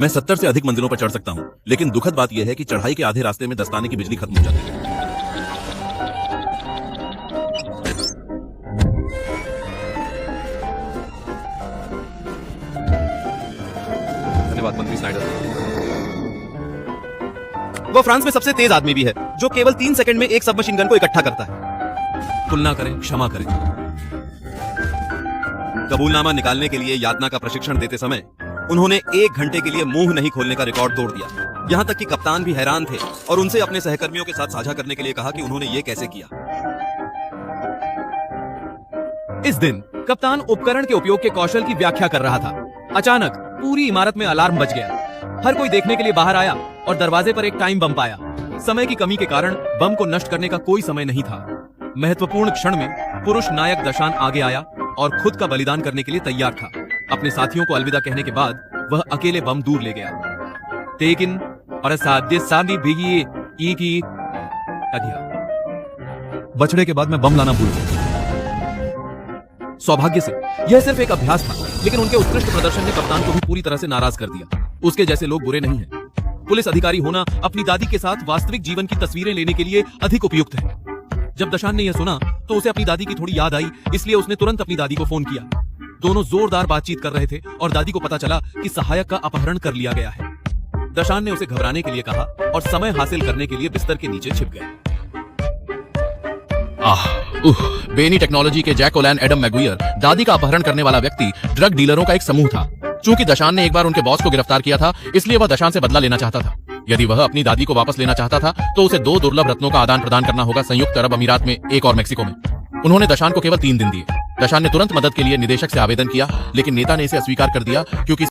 मैं 70 से अधिक मंजिलों पर चढ़ सकता हूँ, लेकिन दुखद बात यह है कि चढ़ाई के आधे रास्ते में दस्ताने की बिजली खत्म हो जाती है। धन्यवाद मंत्री स्नाइडर। वो फ्रांस में सबसे तेज आदमी भी है, जो केवल 3 सेकंड में एक सबमशीन गन को इकट्ठा करता है। तुलना करें, क्षमा करें। कबूलनामा निकालने के लिए यातना का प्रशिक्षण देते समय उन्होंने 1 घंटे के लिए मुंह नहीं खोलने का रिकॉर्ड तोड़ दिया। यहां तक कि कप्तान भी हैरान थे और उनसे अपने सहकर्मियों के साथ साझा करने के लिए कहा कि उन्होंने ये कैसे किया। इस दिन कप्तान उपकरण के उपयोग के कौशल की व्याख्या कर रहा था। अचानक पूरी इमारत में अलार्म बज गया। हर कोई देखने के लिए बाहर आया और दरवाजे पर एक टाइम बम पाया। समय की कमी के कारण बम को नष्ट करने का कोई समय नहीं था। महत्वपूर्ण क्षण में पुरुष नायक दशान आगे आया और खुद का बलिदान करने के लिए तैयार था। अपने साथियों को अलविदा कहने के बाद वह अकेले बम दूर ले गया। लेकिन और साध्य सामी भीगी की बछड़े के बाद मैं बम लाना भूल गया। सौभाग्य से यह सिर्फ एक अभ्यास था, लेकिन उनके उत्कृष्ट प्रदर्शन ने कप्तान को भी पूरी तरह से नाराज कर दिया। उसके जैसे लोग बुरे नहीं हैं। पुलिस अधिकारी होना अपनी दादी के साथ वास्तविक जीवन की तस्वीरें लेने के लिए अधिक उपयुक्त है। जब दशान ने यह सुना तो उसे अपनी दादी की थोड़ी याद आई, इसलिए उसने तुरंत अपनी दादी को फोन किया। दोनों जोरदार बातचीत कर रहे थे और दादी को पता चला कि सहायक का अपहरण कर लिया गया है। दशान ने उसे घबराने के लिए कहा और समय हासिल करने के लिए बिस्तर के नीचे छिप गया। बेनी टेक्नोलॉजी के जैक ओलैन एडम मैगुइयर दादी का अपहरण करने वाला व्यक्ति ड्रग डीलरों का एक समूह था। चूंकि दशान ने एक बार उनके बॉस को गिरफ्तार किया था, इसलिए वह दशान से बदला लेना चाहता था। यदि वह अपनी दादी को वापस लेना चाहता था तो उसे 2 दुर्लभ रत्नों का आदान प्रदान करना होगा, संयुक्त अरब अमीरात में एक और मेक्सिको में। उन्होंने दशान को केवल 3 दिन दिए। दशान ने तुरंत मदद के लिए निदेशक से आवेदन किया, लेकिन नेता ने इसे अस्वीकार कर दिया क्योंकि